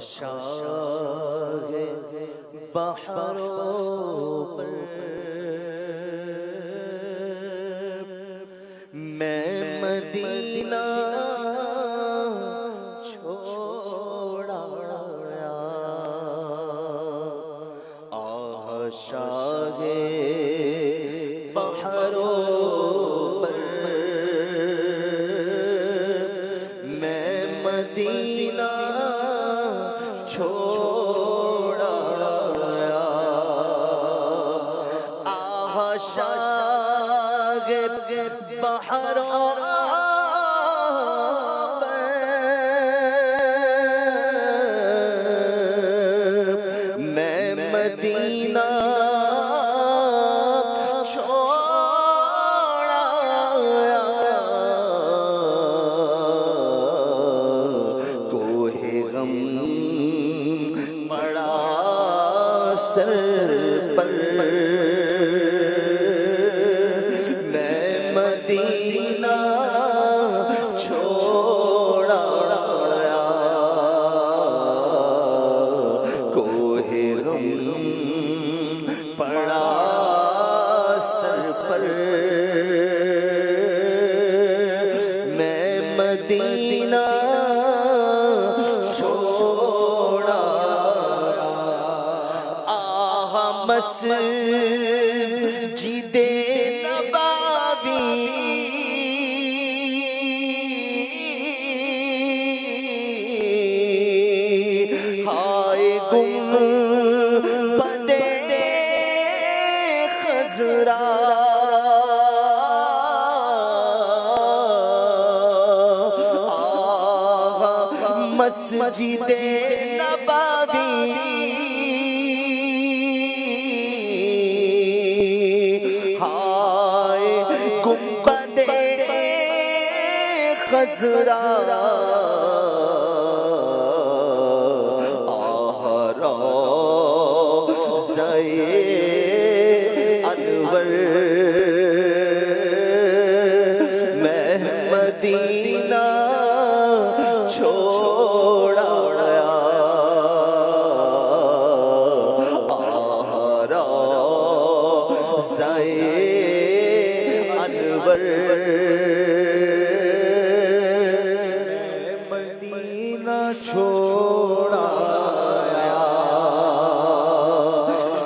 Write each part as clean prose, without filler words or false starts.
शाहे बहारों पर मैं मदीना छोड़ आया। आह शाहे बहारों पर मैं मदीना छोड़ आया। आह शाहे बहारों मदीना छोड़ आया। कोहे गम पड़ा सर पर मैं मदीना छोड़ आया। कोहे गम पड़ा सर पर मैं मदीना छोड़ आया। आह मस्जिदे नबवी हाय गुंबदे खज़रा मस्जिदे नबवी हाय गुंबदे खज़रा आह रोज़े अनवर मैं मदीना छोड़ आया। आह रोज़े अनवर मदीना छोड़ आया।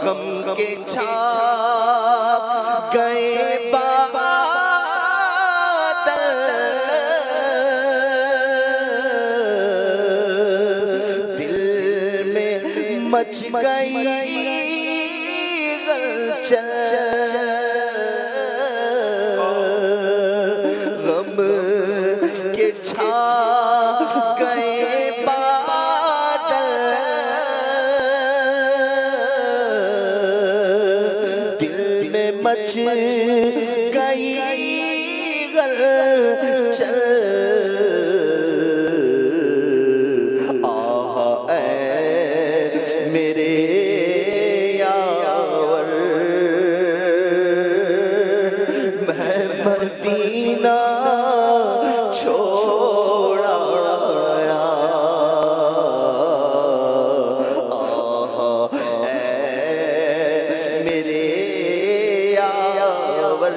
गम के छाप गए बादल दिल में मच गई हलचल। गम के छा गए बादल दिल में मच गई हलचल। आह ऐ मेरे यावर मैं मदीना छोड़ आया। आह ऐ मेरे यावर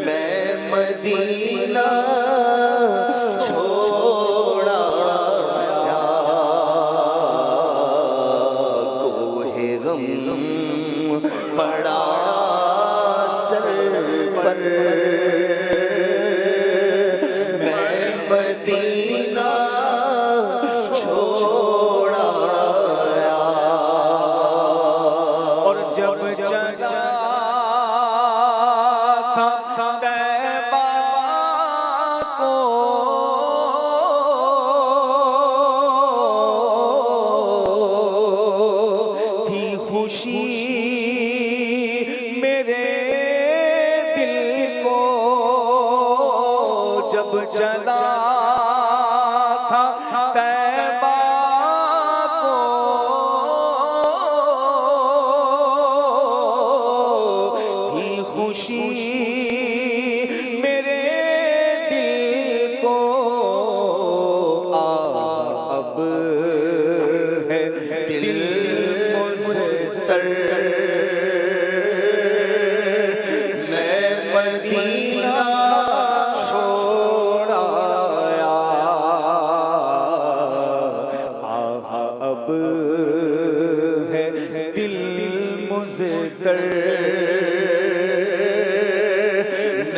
मैं मदीना छोड़ आया। कोहे गम पड़ा सर पर मैं मदीना छोड़ आया। और जब चला था तैबा को थी खुशी मेरे दिल को। जब चला था तैबा को थी खुशी मेरे दिल को। मदीना छोड़ाया, आहा अब है दिल मुझकर,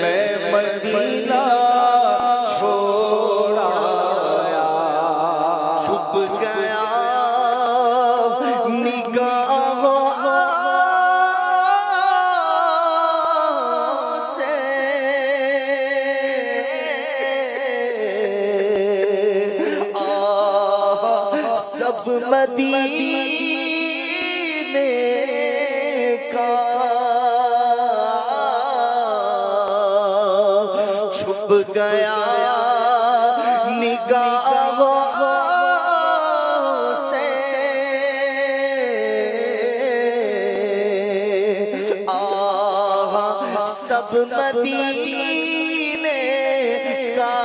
मैं मदीना छोड़ाया। छुप गया निगाहों से, सब मदीने का छुप गया निगाहों से, सब मदीने का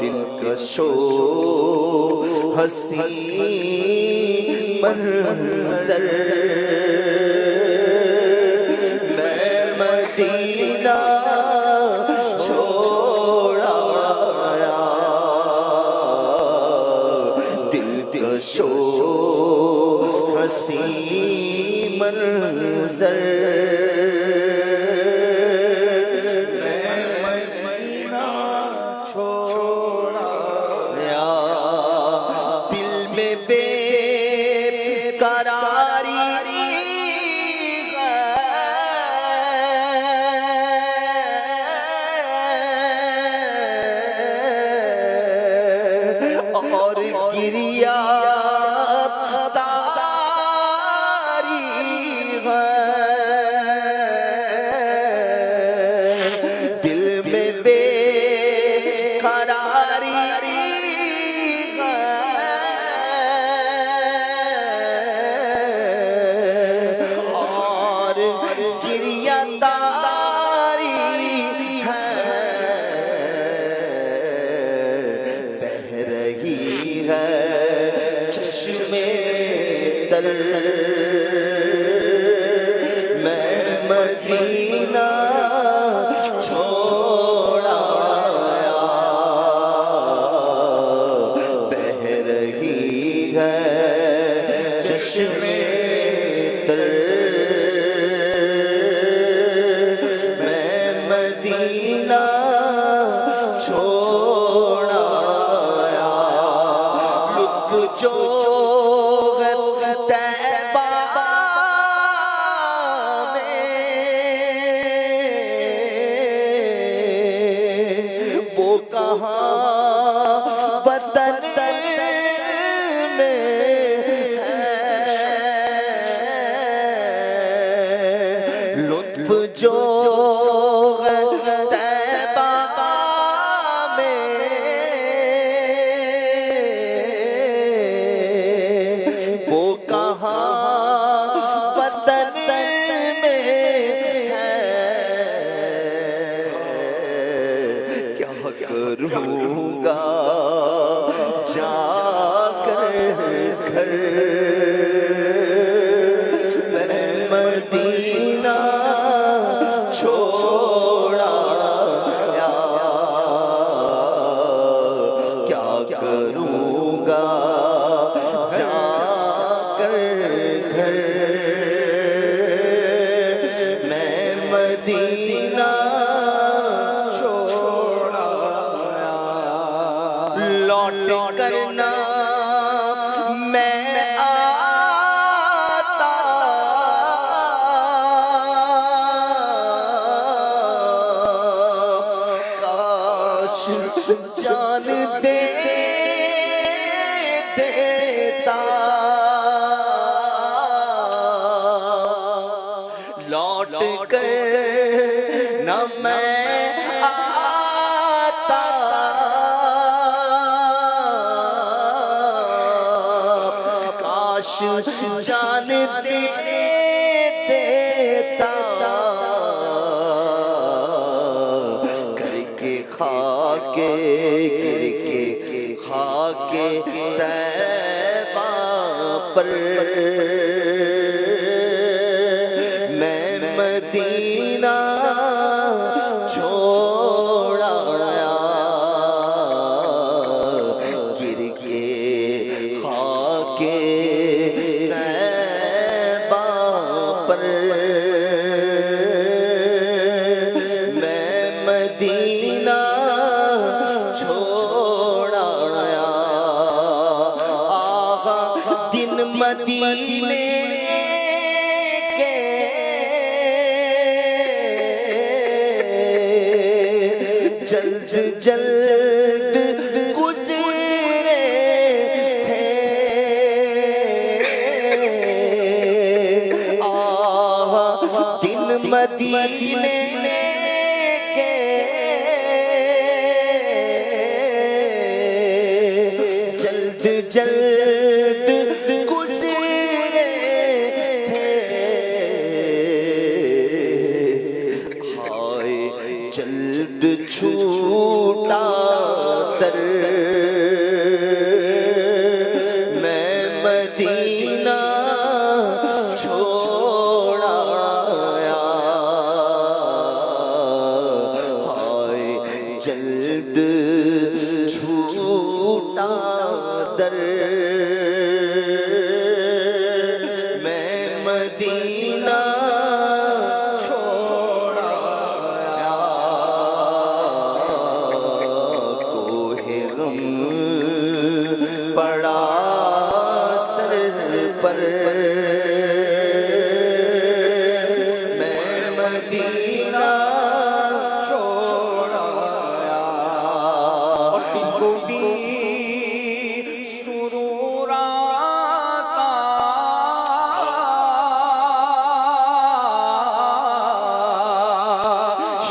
दिलकशो हसी मंजर, मैं मदीना छोड़ाया, दिलकशो हसी मंजर, दिल में बेकरारी है और गिरिया तारी है, दिल में बेकरारी और गिरिया तारी है, बह रही है चश्मे तर, मैं मदीना छोड़ाया, बह रही है चश्मे तर, मैं मदीना छोड़ाया। लुत्फ जो तैबा में, वो कहाँ वतन में है, लुत्फ जो तैबा में, वो कहाँ वतन में है, क्या करूँगा जाकर घर, मैं मदीना छोड़ाया, क्या करूँगा जाकर घर, मैं मदीना छोड़ाया। लौट करना मैं आता, काश जान दे देता, लौट कर न मैं आता, काश जान दे देता, करके खाके तैबा पर, मदीना छोड़ा गिर के खाके तैबा पर मैं मदीना छोड़ा आगा दिन मदीने के जल्द जल्द गुजरे थे दिन मदीने के जल्द जल्द गुजरे थे हाय जल्द छूटा दर मैं मदीना छोड़ा हाय जल्द छूटा दर मैं मदीना छोड़ा कोहे गम पड़ा सर पर मैं मदीना छोड़ा को भी सुरूर आता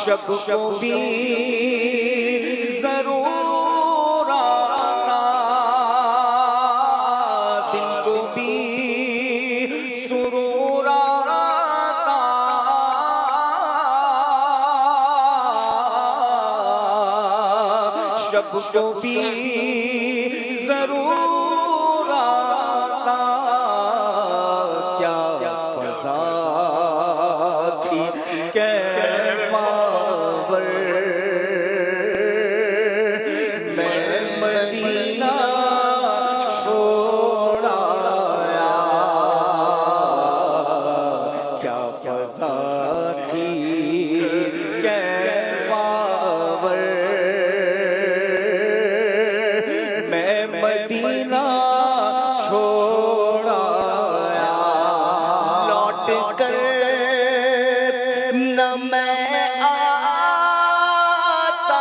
शब को भी जरूर आता दिन को भी सुरूर आता शब को भी जरूर आता क्या फज़ा थी कैफ़ावर मैं मदीना छोड़ा क्या फज़ा थी कैफ़ावर मैं मदीना छोड़ा लौट कर न मैं आता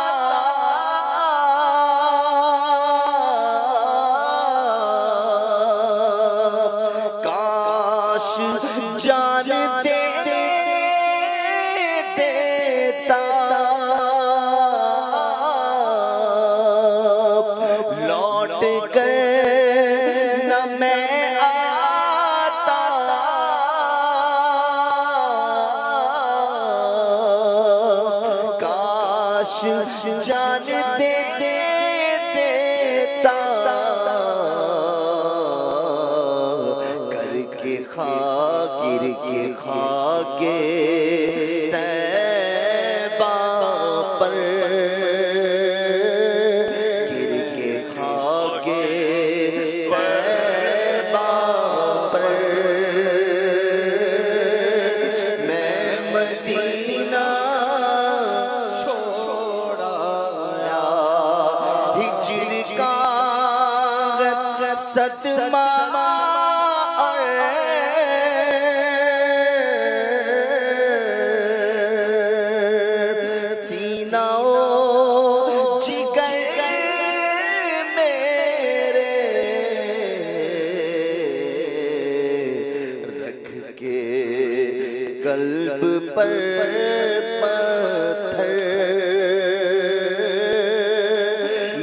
काश जानते देता लौट कर न मैं आता काश जानते देता करके गिर के खाके तैबा पर गिर के खाके तैबा पर मैं मदीना छोड़ा हिजर का सदमा सीनाओं जिगर मेरे रख के कल्ब पर पत्थर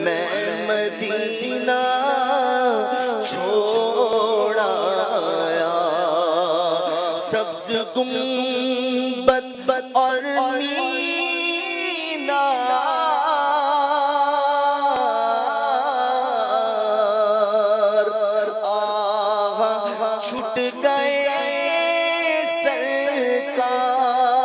मैं मदीना छोड़ा सब्ज़ गुंबद और मीनार छूट गए सरकार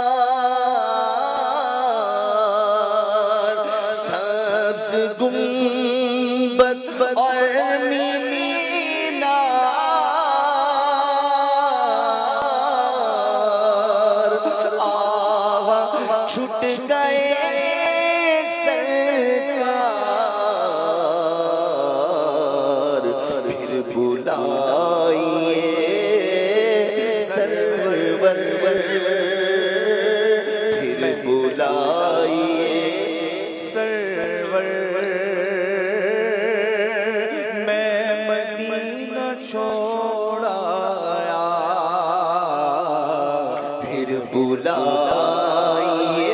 बुलाइए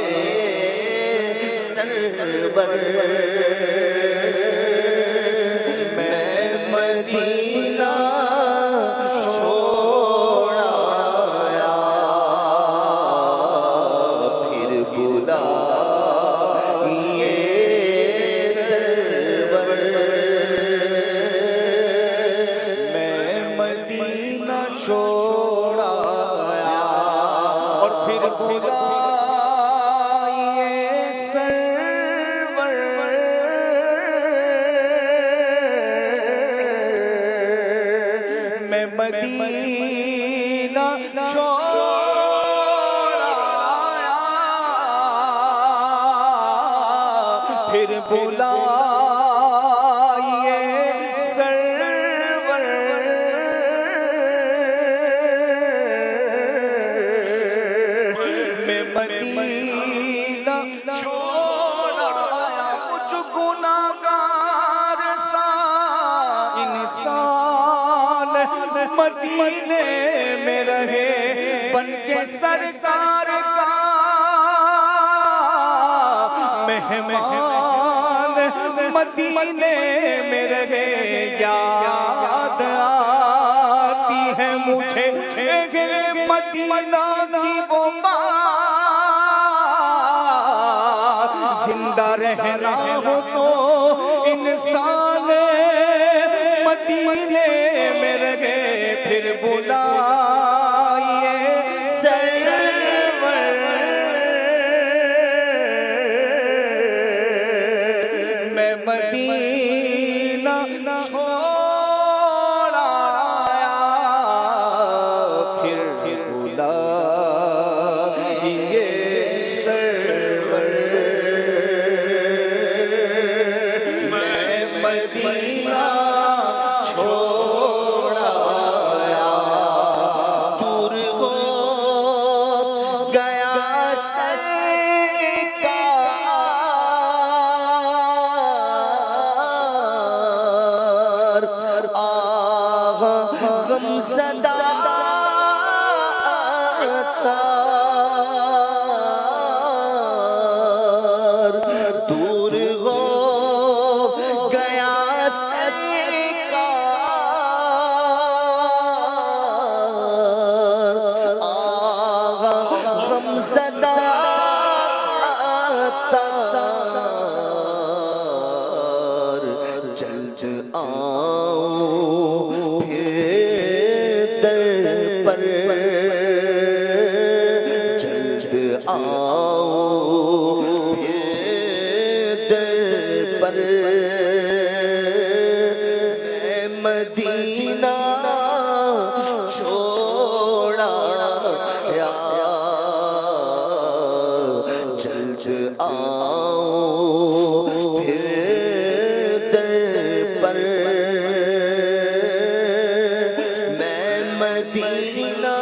सरवर मैं मदीना छोड़ आया फिर बुलाइए सरवर मैं मदीना छोड़ आया और फिर बुलाइए सरवर मैं मदीना छोड़ आया फिर बुलाइए सरवर मैं मदीना छोड़ आया कुछ गुनाहगार सा इंसान मदीने में रहे बनके सरकार का मेहमान मदीने में रहे याद आती है मुझे मदीना की वो बात जिंदा रहना हो तो इंसान मदीने में रहे फिर बुलाइए सरवर मैं मदीना छोड़ आया फिर बुलाइए सरवर मैं मदीना छोड़ आया दूर हो गया सरकार आह गमज़दा तार दूर हो गया सरकार आह गमज़दा तार जल्द आओ फिर दर पर जल्द आओ फिर दर पर मैं मदीना छोड़ आया जल्द आओ फिर दर पर मैं मदीना